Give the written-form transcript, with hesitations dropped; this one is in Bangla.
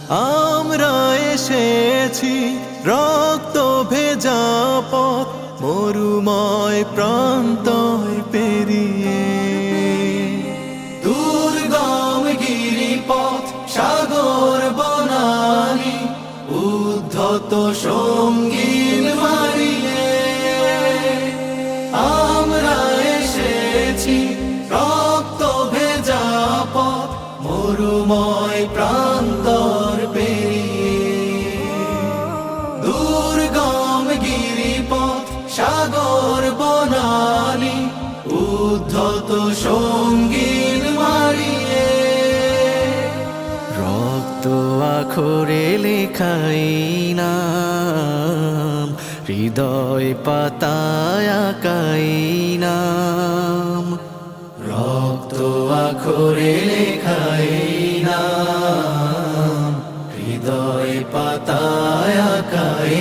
আমরা এসেছি রক্ত ভেজা পথ মরুময় প্রান্তর পেরিয়ে, দুর্গম গিরিপথ সাগর বনানী উদ্ধত সঙ্গীন মারিয়ে। আমরা এসেছি রক্ত ভেজা পথ মরুময় প্রান্তর পেরিয়ে, দুর্গম গিরিপথ সাগর বনানী উদ্ধত সঙ্গীন মারিয়ে। রক্ত আখরে লেখাই নাম, হৃদয় পাতায় আঁকাই নাম। রক্ত আখরে লেখাই নাম, হৃদয় পাতায় আঁকাই